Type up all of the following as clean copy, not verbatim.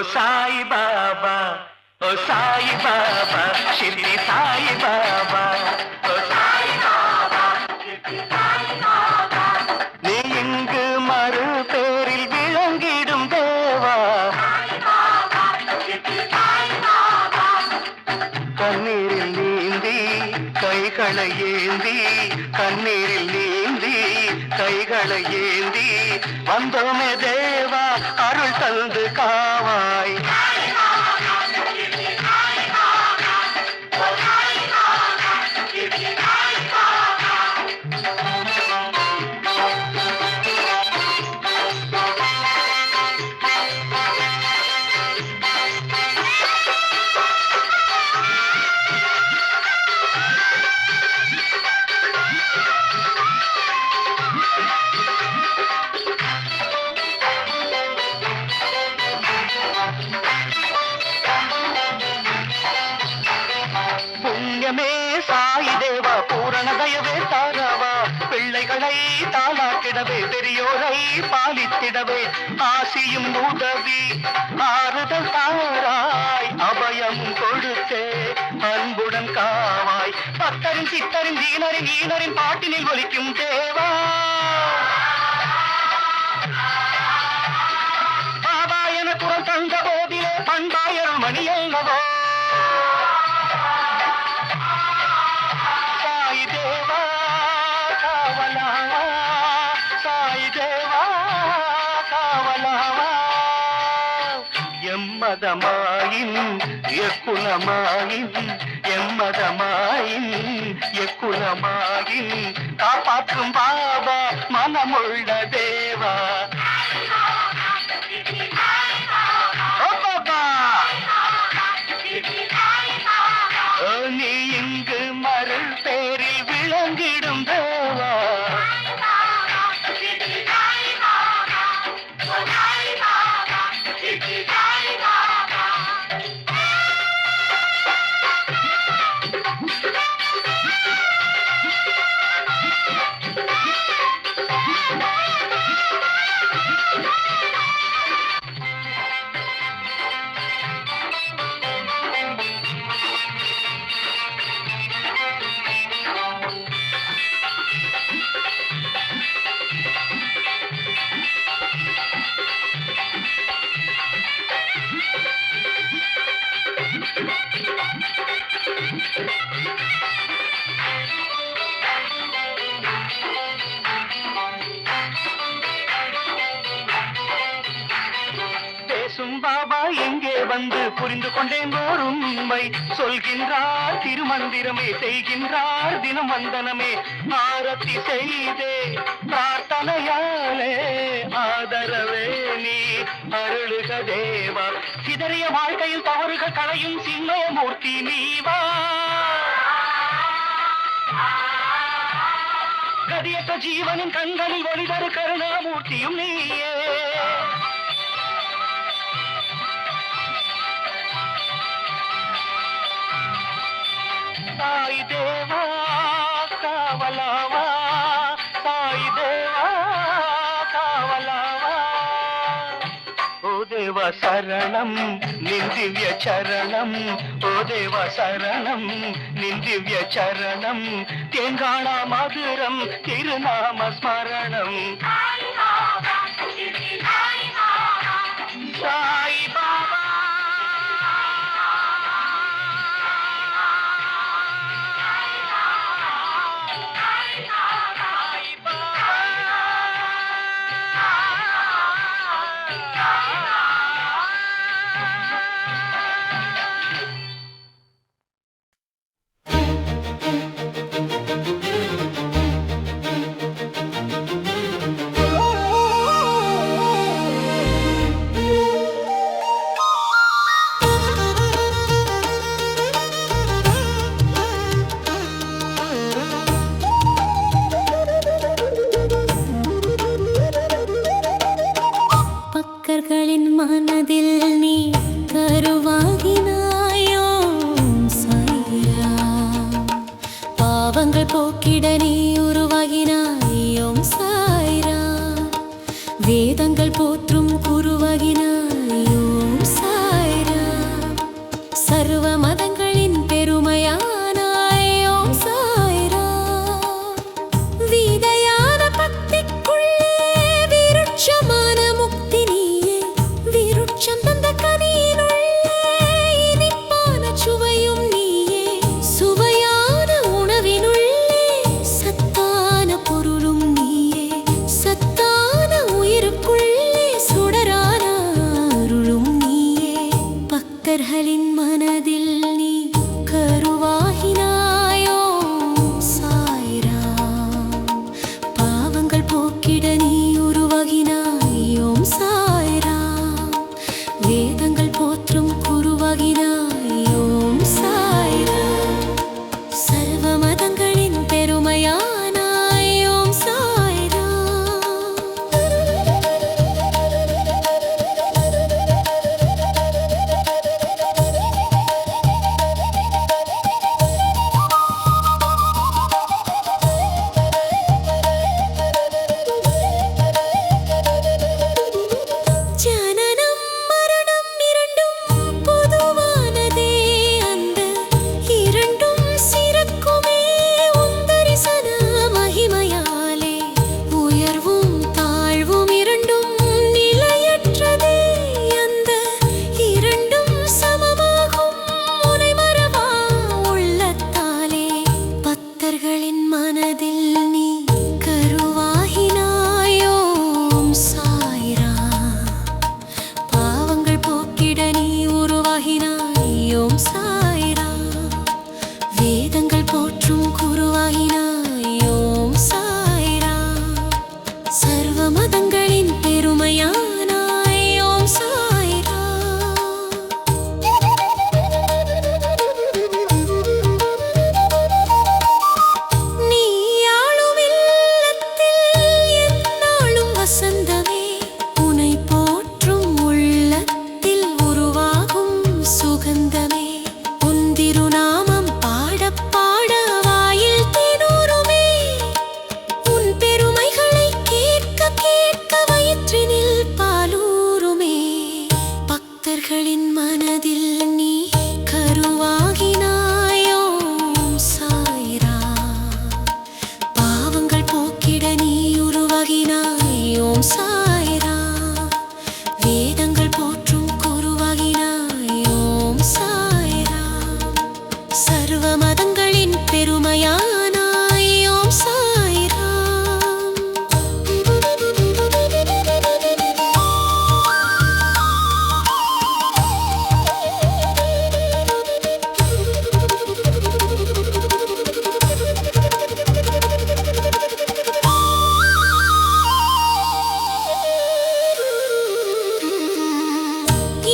సాయి బాబా ఓ సాయి బాబా షిరిడి సాయి బాబా ఓ సాయి బాబா షిరిడి సాయి బాబா நீ இங்கு மறு பேரில் விளங்கிடும் தேவா சாய் பாபா ஷிரிடி சாய் பாபா கண்ணீரில் நீந்தி கைகளை ஏந்தி கண்ணீரில் நீந்தி கைகளை ஏந்தி வந்தோமே தேவா அருள் தந்து காவாய் புண்ணியமே சாய் தேவா பூரண தயவே தாராவா பிள்ளைகளை தாளாக்கிடவே பெரியோரை பாலித்திடவே ஆசியும் உதவி ஆறுதல் தாராய் அபயம் கொடுத்தே அன்புடன் காவாய் பக்தரின் சித்தரின் தீனரின் ஈனரின் பாட்டினில் ஒலிக்கும் தேவா பாபா என குரல் தந்த போதிலே பண்பாயரும் மணியல்லவோ எம்மதமாயின் எக்குலமாயின் எம்மதமாயின் எக்குலமாயின் காப்பாற்றும் பாபா மனமுள்ள தேவா நீ இங்கு மருள் பேரில் விளங்கிடும் தேவா பாபா எங்கே வந்து புரிந்து கொண்டேன் ஓர் உண்மை சொல்கின்றார் திருமந்திரமே செய்கின்றார் தினம் வந்தனமே ஆரத்தி செய்தே பிரார்த்தனையாலே ஆதரவே நீ அருளுக தேவா சிதறிய வாழ்க்கையில் தவறுகள் களையும் சின்மயமூர்த்தி நீவா கதியற்ற ஜீவனின் கண்களில் ஒளிதரு கருணாமூர்த்தியும் நீயே சாய் தேவா காவலாவா சாய் தேவா காவலாவா ஓ தேவா சரணம் நின் திவ்ய சரணம் ஓ தேவா சரணம் நின் திவ்ய சரணம் தேங்காணா மதுரம் திருநாம ஸ்மரணம் சாய் பாபா மனதில் நீ கருவாகினாயோ சாய்ரா பாவங்கள் போக்கிட நீ உருவாகினாயோம் சாய்ரா வேதங்கள் போற்றும் குருவாகினாயோம் சாய்ரா பக்தர்களின் மனதில் நீ கருவாகினாய். ஓம் சாய்ராம். பாவங்கள் போக்கிட நீ உருவாகினாய். ஓம் சாய்ராம். வேதங்கள் போற்றும் குருவாகினாய். ஓம் சாய்ராம். சர்வ மதங்களின் பெருமையானாய். ஓம் சாய்ராம். நீ ஆளும் இல்லத்தில் எந்நாளும் வசந்தமே. உனை போற்றும் உள்ளத்தில் உருவாகும் சுகந்தமே. உன் திருநாமம் பாடப் பாட வாயில் தேனூருமே. உன் பெருமைகளை கேட்க கேட்க வயிற்றினில் பாலூருமே. பக்தர்களின் மனதில் நீ கருவாகினாய். ஓம் சாய்ராம். பாவங்கள் போக்கிட நீ உருவாகினாய். ஓம் சாய்ராம். வேதங்கள் போற்றும் குருவாகினாய். ஓம் சாய்ராம். சர்வ மதங்களின் பெருமையானாய். ஓம் சாய்ராம்.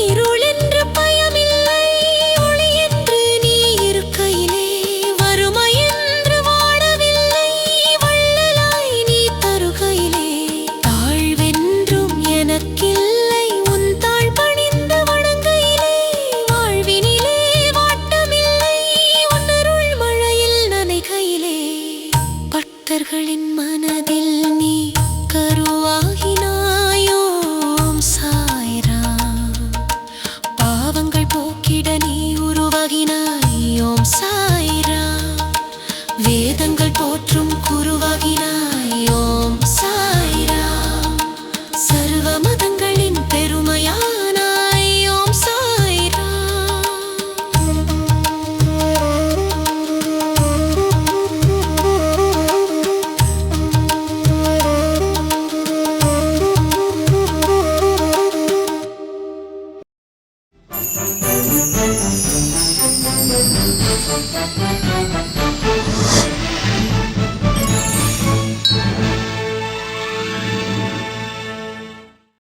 இருள் என்ற பயமில்லை. ஒளி என்று நீ இருக்கையிலே வறுமை என்று வாழவில்லை. வள்ளலாய் நீ தருகையிலே தாழ்வென்றும் எனக்கில்லை. உன் தாழ் பணிந்து வணங்கையிலே வாழ்வினிலே வாட்டமில்லை. உன் அருள் மழையில் நனைகையிலே பக்தர்களின் மனதில் நீ கருவாகினாய். ஓம் சாய்ராம். பாவங்கள் போக்கிட நீ உருவாகினாய். ஓம் சாய்ராம். வேதங்கள் போற்றும் குருவாகினாய். ஓம் சாய்ராம். சர்வ மதங்களின் பெருமையானாய். ஓம் சாய்ராம்.